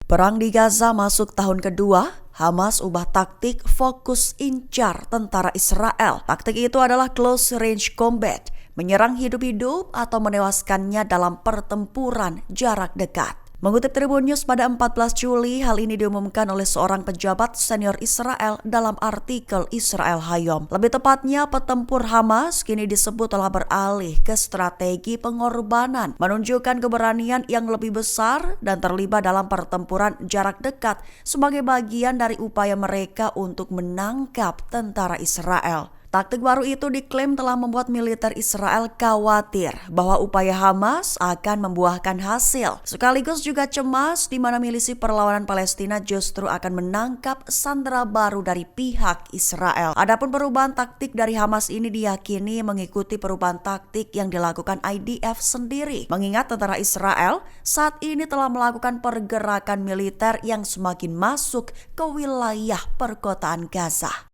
Perang di Gaza masuk tahun kedua, Hamas ubah taktik fokus incar tentara Israel. Taktik itu adalah close range combat, menyerang hidup-hidup atau menewaskannya dalam pertempuran jarak dekat. Mengutip Tribun News pada 14 Juli, hal ini diumumkan oleh seorang pejabat senior Israel dalam artikel Israel Hayom. Lebih tepatnya, petempur Hamas kini disebut telah beralih ke strategi pengorbanan, menunjukkan keberanian yang lebih besar dan terlibat dalam pertempuran jarak dekat sebagai bagian dari upaya mereka untuk menangkap tentara Israel. Taktik baru itu diklaim telah membuat militer Israel khawatir bahwa upaya Hamas akan membuahkan hasil. Sekaligus juga cemas di mana milisi perlawanan Palestina justru akan menangkap sandera baru dari pihak Israel. Adapun perubahan taktik dari Hamas ini diyakini mengikuti perubahan taktik yang dilakukan IDF sendiri. Mengingat tentara Israel saat ini telah melakukan pergerakan militer yang semakin masuk ke wilayah perkotaan Gaza.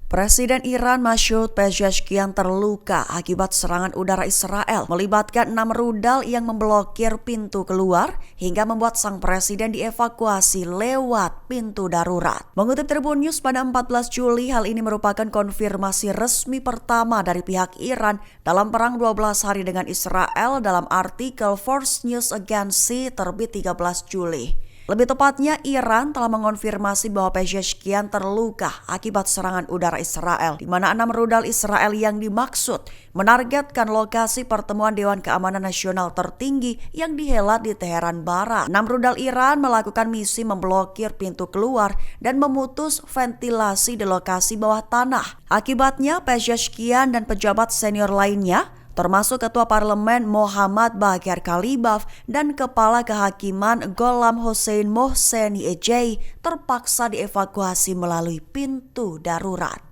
Presiden Iran Masoud Pezeshkian terluka akibat serangan udara Israel melibatkan 6 rudal yang memblokir pintu keluar hingga membuat sang presiden dievakuasi lewat pintu darurat. Mengutip Tribun News pada 14 Juli, hal ini merupakan konfirmasi resmi pertama dari pihak Iran dalam perang 12 hari dengan Israel dalam artikel Force News Agency terbit 13 Juli. Lebih tepatnya, Iran telah mengonfirmasi bahwa Pezeshkian terluka akibat serangan udara Israel, di mana 6 rudal Israel yang dimaksud menargetkan lokasi pertemuan Dewan Keamanan Nasional tertinggi yang dihelat di Teheran Barat. 6 rudal Iran melakukan misi memblokir pintu keluar dan memutus ventilasi di lokasi bawah tanah. Akibatnya, Pezeshkian dan pejabat senior lainnya termasuk Ketua Parlemen Mohammad Bagher Khalibaf dan Kepala Kehakiman Gholam Hossein Mohseni Ejei terpaksa dievakuasi melalui pintu darurat.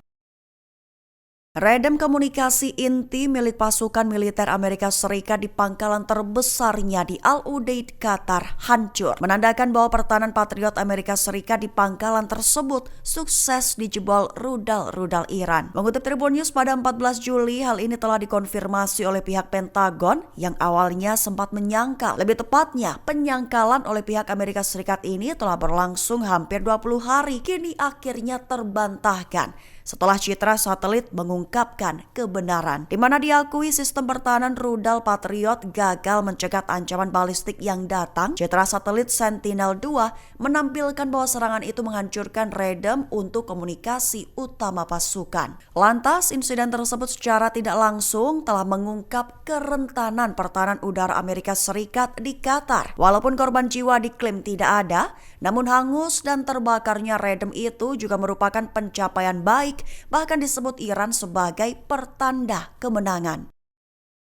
Redem komunikasi inti milik pasukan militer Amerika Serikat di pangkalan terbesarnya di Al Udeid, Qatar hancur, menandakan bahwa pertahanan Patriot Amerika Serikat di pangkalan tersebut sukses dijebol rudal-rudal Iran. Mengutip Tribun News pada 14 Juli, hal ini telah dikonfirmasi oleh pihak Pentagon yang awalnya sempat menyangkal. Lebih tepatnya, penyangkalan oleh pihak Amerika Serikat ini telah berlangsung hampir 20 hari, kini akhirnya terbantahkan setelah citra satelit mengungkapkan kebenaran, di mana diakui sistem pertahanan rudal Patriot gagal mencegat ancaman balistik yang datang. Citra satelit Sentinel-2 menampilkan bahwa serangan itu menghancurkan redem untuk komunikasi utama pasukan. Lantas, insiden tersebut secara tidak langsung telah mengungkap kerentanan pertahanan udara Amerika Serikat di Qatar. Walaupun korban jiwa diklaim tidak ada, namun hangus dan terbakarnya redem itu juga merupakan pencapaian baik, bahkan disebut Iran sebagai pertanda kemenangan.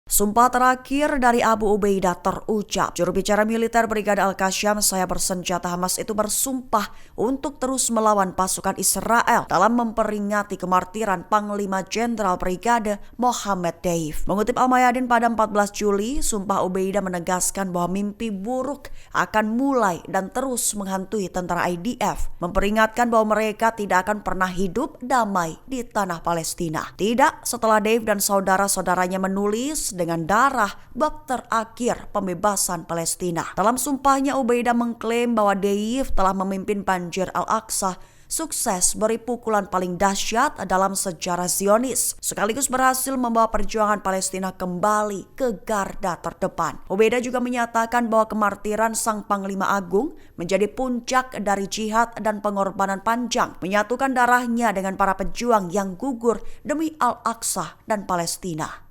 Sumpah terakhir dari Abu Ubaidah terucap. Juru bicara militer Brigade Al-Qassam, saya bersenjata Hamas itu bersumpah untuk terus melawan pasukan Israel dalam memperingati kemartiran Panglima Jenderal Brigade Mohammad Deif. Mengutip Al-Mayadin pada 14 Juli, Sumpah Ubaidah menegaskan bahwa mimpi buruk akan mulai dan terus menghantui tentara IDF, memperingatkan bahwa mereka tidak akan pernah hidup damai di tanah Palestina. Tidak setelah Deif dan saudara-saudaranya menulis dengan darah bab terakhir pembebasan Palestina. Dalam sumpahnya, Ubaidah mengklaim bahwa Deif telah memimpin banjir Al-Aqsa, sukses beri pukulan paling dahsyat dalam sejarah Zionis, sekaligus berhasil membawa perjuangan Palestina kembali ke garda terdepan. Ubaidah juga menyatakan bahwa kemartiran Sang Panglima Agung menjadi puncak dari jihad dan pengorbanan panjang, menyatukan darahnya dengan para pejuang yang gugur demi Al-Aqsa dan Palestina.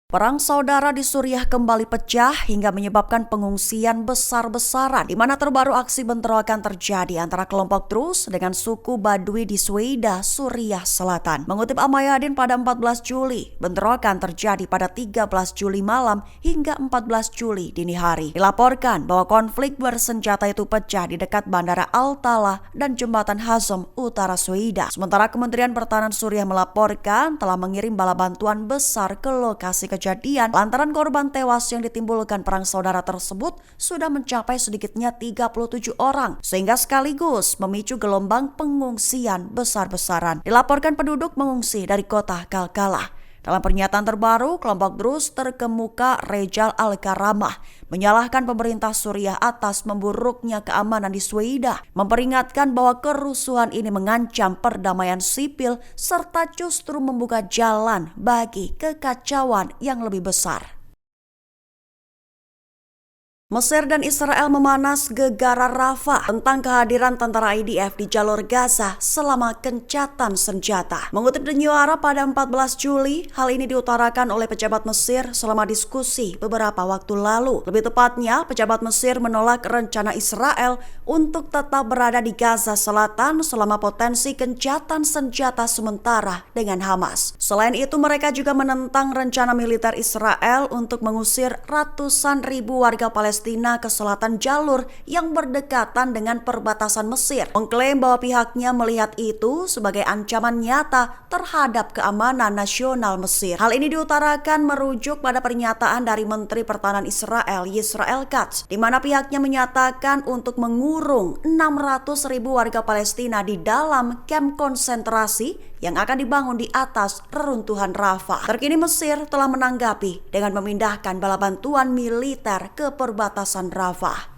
Perang saudara di Suriah kembali pecah hingga menyebabkan pengungsian besar-besaran, di mana terbaru aksi bentrokan terjadi antara kelompok Druze dengan suku Badui di Suwaida, Suriah Selatan. Mengutip Al-Mayadin pada 14 Juli, bentrokan terjadi pada 13 Juli malam hingga 14 Juli dini hari. Dilaporkan bahwa konflik bersenjata itu pecah di dekat Bandara Al-Tala dan Jembatan Hazm, utara Suwaida. Sementara Kementerian Pertahanan Suriah melaporkan telah mengirim bala bantuan besar ke lokasi kejadian lantaran korban tewas yang ditimbulkan perang saudara tersebut sudah mencapai sedikitnya 37 orang, sehingga sekaligus memicu gelombang pengungsian besar-besaran. Dilaporkan penduduk mengungsi dari kota Kalkala. Dalam pernyataan terbaru, kelompok Druze terkemuka Rejal Al-Karamah menyalahkan pemerintah Suriah atas memburuknya keamanan di Sweida, memperingatkan bahwa kerusuhan ini mengancam perdamaian sipil serta justru membuka jalan bagi kekacauan yang lebih besar. Mesir dan Israel memanas gegara Rafah tentang kehadiran tentara IDF di jalur Gaza selama gencatan senjata. Mengutip The New Arab pada 14 Juli, hal ini diutarakan oleh pejabat Mesir selama diskusi beberapa waktu lalu. Lebih tepatnya, pejabat Mesir menolak rencana Israel untuk tetap berada di Gaza Selatan selama potensi gencatan senjata sementara dengan Hamas. Selain itu, mereka juga menentang rencana militer Israel untuk mengusir ratusan ribu warga Palestina ke selatan jalur yang berdekatan dengan perbatasan Mesir, mengklaim bahwa pihaknya melihat itu sebagai ancaman nyata terhadap keamanan nasional Mesir. Hal ini diutarakan merujuk pada pernyataan dari Menteri Pertahanan Israel, Yisrael Katz, di mana pihaknya menyatakan untuk mengurung 600.000 warga Palestina di dalam kamp konsentrasi yang akan dibangun di atas reruntuhan Rafah. Terkini Mesir telah menanggapi dengan memindahkan bala bantuan militer ke perbatasan Rafah.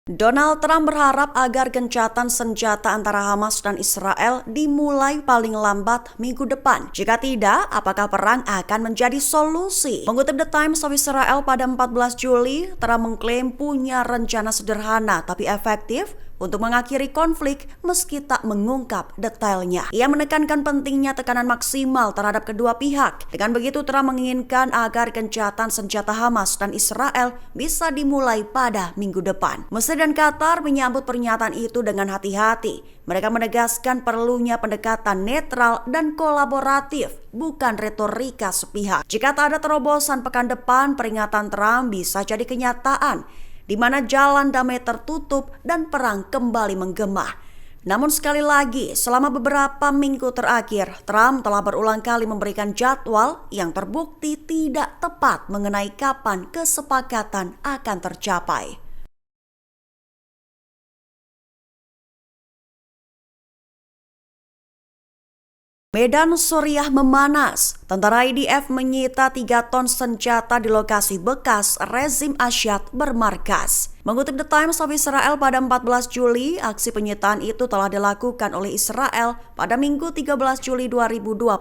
Donald Trump berharap agar gencatan senjata antara Hamas dan Israel dimulai paling lambat minggu depan. Jika tidak, apakah perang akan menjadi solusi? Mengutip The Times of Israel pada 14 Juli, Trump mengklaim punya rencana sederhana tapi efektif untuk mengakhiri konflik meski tak mengungkap detailnya. Ia menekankan pentingnya tekanan maksimal terhadap kedua pihak. Dengan begitu, Trump menginginkan agar gencatan senjata Hamas dan Israel bisa dimulai pada minggu depan. Mesir dan Qatar menyambut pernyataan itu dengan hati-hati. Mereka menegaskan perlunya pendekatan netral dan kolaboratif, bukan retorika sepihak. Jika tak ada terobosan pekan depan, peringatan Trump bisa jadi kenyataan, di mana jalan damai tertutup dan perang kembali menggema. Namun sekali lagi, selama beberapa minggu terakhir, Trump telah berulang kali memberikan jadwal yang terbukti tidak tepat mengenai kapan kesepakatan akan tercapai. Medan Suriah memanas. Tentara IDF menyita 3 ton senjata di lokasi bekas rezim Asyad bermarkas. Mengutip The Times of Israel pada 14 Juli, aksi penyitaan itu telah dilakukan oleh Israel pada Minggu 13 Juli 2025.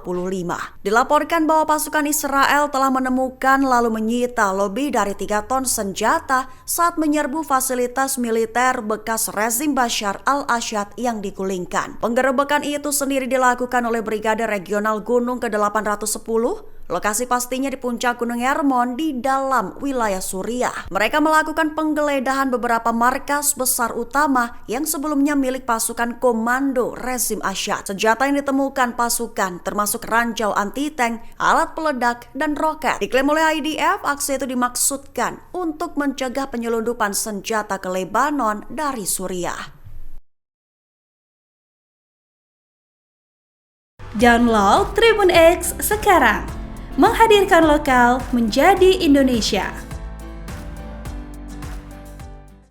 Dilaporkan bahwa pasukan Israel telah menemukan lalu menyita lebih dari 3 ton senjata saat menyerbu fasilitas militer bekas rezim Bashar al-Assad yang digulingkan. Penggerebekan itu sendiri dilakukan oleh Brigade Regional Gunung ke-810, lokasi pastinya di puncak Gunung Hermon di dalam wilayah Suriah. Mereka melakukan penggeledahan beberapa markas besar utama yang sebelumnya milik pasukan komando rezim Asyad. Senjata yang ditemukan pasukan termasuk ranjau anti-tank, alat peledak, dan roket. Diklaim oleh IDF, aksi itu dimaksudkan untuk mencegah penyelundupan senjata ke Lebanon dari Suriah. Download Tribun X sekarang, menghadirkan lokal menjadi Indonesia.